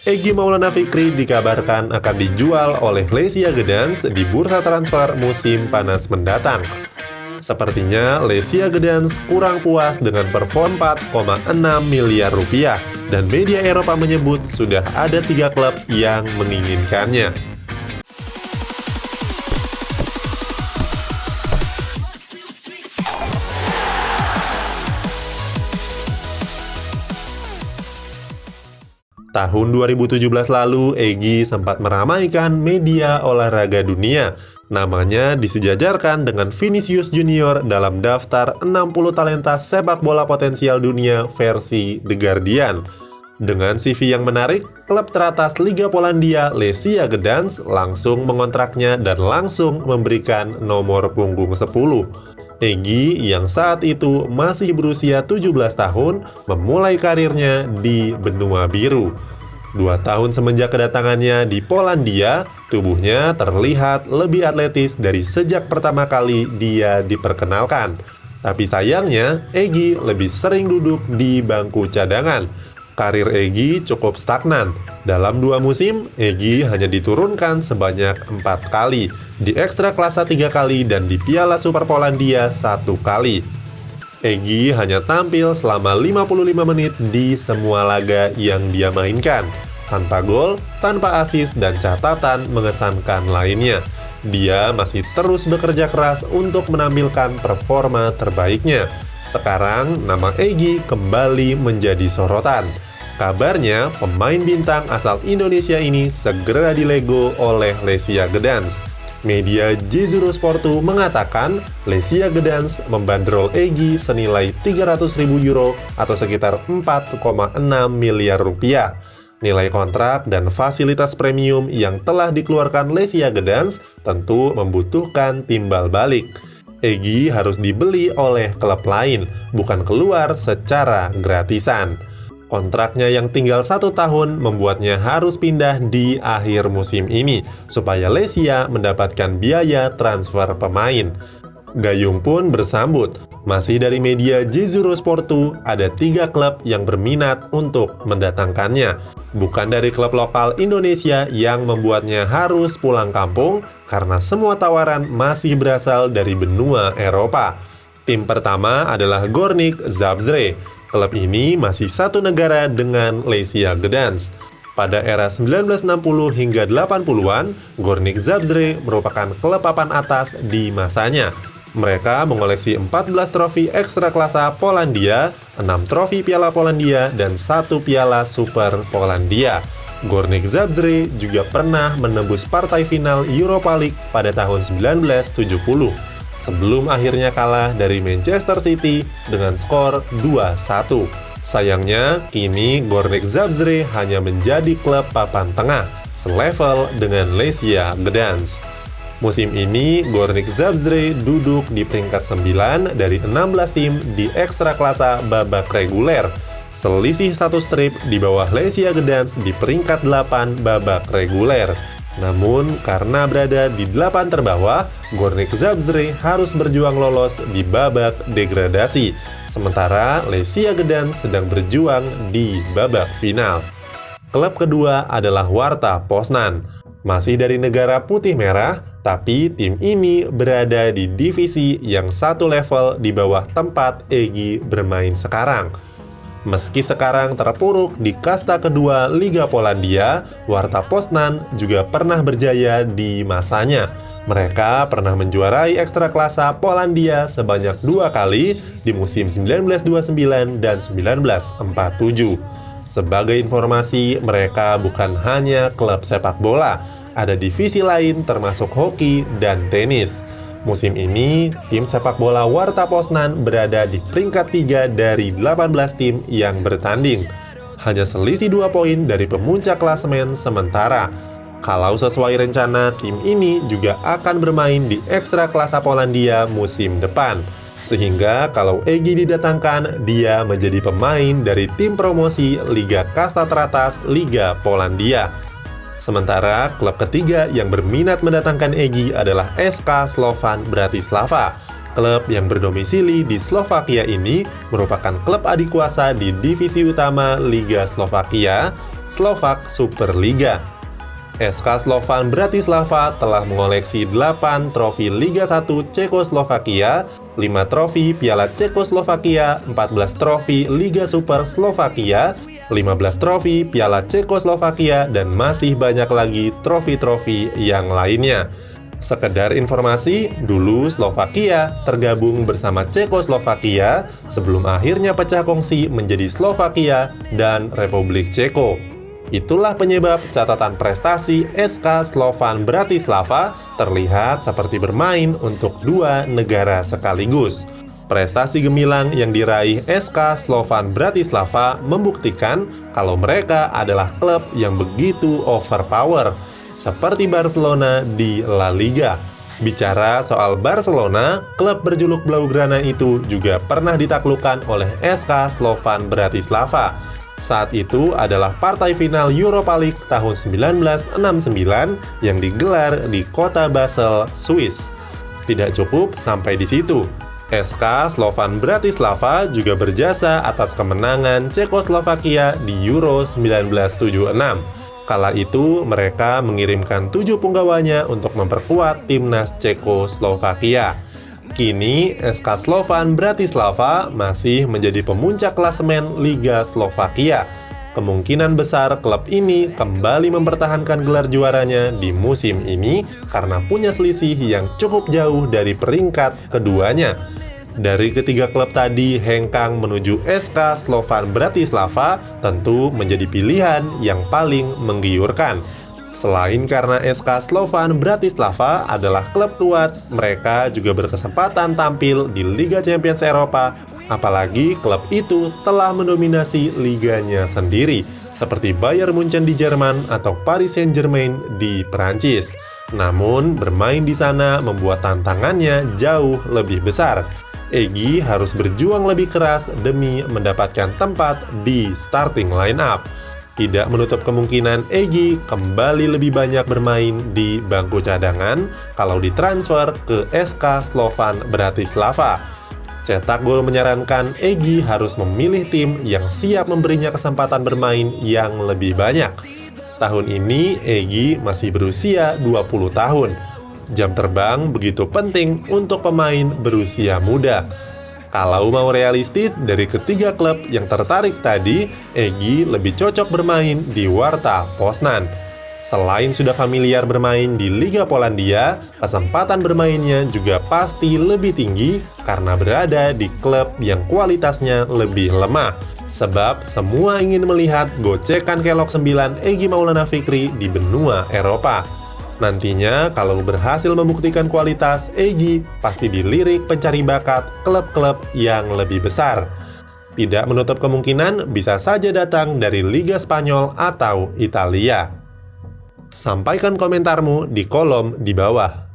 Egy Maulana Fikri dikabarkan akan dijual oleh Lesia Gdansk di bursa transfer musim panas mendatang. Sepertinya Lesia Gdansk kurang puas dengan perform 4,6 miliar rupiah dan media Eropa menyebut sudah ada 3 klub yang menginginkannya. Tahun 2017 lalu, Egy sempat meramaikan media olahraga dunia. Namanya disejajarkan dengan Vinicius Junior dalam daftar 60 talenta sepak bola potensial dunia versi The Guardian. Dengan CV yang menarik, klub teratas Liga Polandia Lesia Gdansk langsung mengontraknya dan langsung memberikan nomor punggung 10. Egy yang saat itu masih berusia 17 tahun memulai karirnya di benua biru. 2 tahun semenjak kedatangannya di Polandia, tubuhnya terlihat lebih atletis dari sejak pertama kali dia diperkenalkan. Tapi sayangnya, Egy lebih sering duduk di bangku cadangan. Karir Egy cukup stagnan. Dalam 2 musim, Egy hanya diturunkan sebanyak 4 kali, di Ekstraklasa 3 kali dan di Piala Super Polandia 1 kali. Egy hanya tampil selama 55 menit di semua laga yang dia mainkan, tanpa gol, tanpa assist dan catatan mengesankan lainnya. Dia masih terus bekerja keras untuk menampilkan performa terbaiknya. Sekarang, nama Egy kembali menjadi sorotan. Kabarnya, pemain bintang asal Indonesia ini segera dilego oleh Lesia Gdansk. Media Jezuro Sportu mengatakan Lesia Gdansk membandrol Egy senilai 300.000 euro atau sekitar 4,6 miliar rupiah. Nilai kontrak dan fasilitas premium yang telah dikeluarkan Lesia Gdansk tentu membutuhkan timbal balik. Egy harus dibeli oleh klub lain, bukan keluar secara gratisan. Kontraknya yang tinggal 1 tahun membuatnya harus pindah di akhir musim ini supaya Lesia mendapatkan biaya transfer pemain. Gayung pun bersambut. Masih dari media Jezuro Sportu, ada 3 klub yang berminat untuk mendatangkannya. Bukan dari klub lokal Indonesia yang membuatnya harus pulang kampung karena semua tawaran masih berasal dari benua Eropa. Tim pertama adalah Gornik Zabrze. Klub ini masih satu negara dengan Lesia Gdansk. Pada era 1960 hingga 80-an, Gornik Zabrze merupakan klub papan atas di masanya. Mereka mengoleksi 14 trofi Ekstraklasa Polandia, 6 trofi Piala Polandia, dan 1 Piala Super Polandia. Gornik Zabrze juga pernah menembus partai final Europa League pada tahun 1970. Sebelum akhirnya kalah dari Manchester City dengan skor 2-1. Sayangnya, kini Gornik Zabrze hanya menjadi klub papan tengah, selevel dengan Lesia Gdansk. Musim ini, Gornik Zabrze duduk di peringkat 9 dari 16 tim di Ekstraklasa babak reguler. Selisih 1 strip di bawah Lesia Gdansk di peringkat 8 babak reguler. Namun, karena berada di 8 terbawah, Gornik Zabrze harus berjuang lolos di babak degradasi. Sementara Lesia Gdansk sedang berjuang di babak final. Klub kedua adalah Warta Poznan. Masih dari negara putih merah, tapi tim ini berada di divisi yang 1 level di bawah tempat Egy bermain sekarang. Meski sekarang terpuruk di kasta kedua Liga Polandia, Warta Poznan juga pernah berjaya di masanya. Mereka pernah menjuarai Ekstraklasa Polandia sebanyak 2 kali di musim 1929 dan 1947. Sebagai informasi, mereka bukan hanya klub sepak bola, ada divisi lain termasuk hoki dan tenis. Musim ini, tim sepak bola Warta Poznan berada di peringkat 3 dari 18 tim yang bertanding. Hanya selisih 2 poin dari pemuncak klasemen sementara. Kalau sesuai rencana, tim ini juga akan bermain di Ekstraklasa Polandia musim depan. Sehingga kalau Egy didatangkan, dia menjadi pemain dari tim promosi Liga Kasta Teratas Liga Polandia. Sementara klub ketiga yang berminat mendatangkan Egy adalah SK Slovan Bratislava. Klub yang berdomisili di Slovakia ini merupakan klub adik kuasa di divisi utama Liga Slovakia. Slovak Superliga. SK Slovan Bratislava telah mengoleksi 8 trofi Liga 1 Cekoslovakia, 5 trofi Piala Cekoslovakia, 14 trofi Liga Super Slovakia, 15 trofi Piala Cekoslovakia, dan masih banyak lagi trofi-trofi yang lainnya. Sekedar informasi, dulu Slovakia tergabung bersama Cekoslovakia sebelum akhirnya pecah kongsi menjadi Slovakia dan Republik Ceko. Itulah penyebab catatan prestasi SK Slovan Bratislava terlihat seperti bermain untuk dua negara sekaligus. Prestasi gemilang yang diraih SK Slovan Bratislava membuktikan kalau mereka adalah klub yang begitu overpower, seperti Barcelona di La Liga. Bicara soal Barcelona, klub berjuluk Blaugrana itu juga pernah ditaklukkan oleh SK Slovan Bratislava. Saat itu adalah partai final Europa League tahun 1969 yang digelar di kota Basel, Swiss. Tidak cukup sampai di situ. SK Slovan Bratislava juga berjasa atas kemenangan Cekoslovakia di Euro 1976. Kala itu mereka mengirimkan 7 punggawanya untuk memperkuat timnas Cekoslovakia. Kini, SK Slovan Bratislava masih menjadi pemuncak klasemen Liga Slovakia. Kemungkinan besar klub ini kembali mempertahankan gelar juaranya di musim ini karena punya selisih yang cukup jauh dari peringkat keduanya. Dari ketiga klub tadi hengkang menuju SK Slovan Bratislava tentu menjadi pilihan yang paling menggiurkan. Selain karena SK Slovan Bratislava adalah klub kuat, mereka juga berkesempatan tampil di Liga Champions Eropa, apalagi klub itu telah mendominasi liganya sendiri, seperti Bayern Munchen di Jerman atau Paris Saint-Germain di Perancis. Namun, bermain di sana membuat tantangannya jauh lebih besar. Egy harus berjuang lebih keras demi mendapatkan tempat di starting line-up. Tidak menutup kemungkinan Egy kembali lebih banyak bermain di bangku cadangan kalau ditransfer ke SK Slovan Bratislava. Cetak Gol menyarankan Egy harus memilih tim yang siap memberinya kesempatan bermain yang lebih banyak. Tahun ini Egy masih berusia 20 tahun. Jam terbang begitu penting untuk pemain berusia muda. Kalau mau realistis, dari ketiga klub yang tertarik tadi, Egy lebih cocok bermain di Warta Poznan. Selain sudah familiar bermain di Liga Polandia, kesempatan bermainnya juga pasti lebih tinggi karena berada di klub yang kualitasnya lebih lemah. Sebab semua ingin melihat gocekan kelok 9 Egy Maulana Fikri di benua Eropa. Nantinya, kalau berhasil membuktikan kualitas, Egy pasti dilirik pencari bakat klub-klub yang lebih besar. Tidak menutup kemungkinan bisa saja datang dari Liga Spanyol atau Italia. Sampaikan komentarmu di kolom di bawah.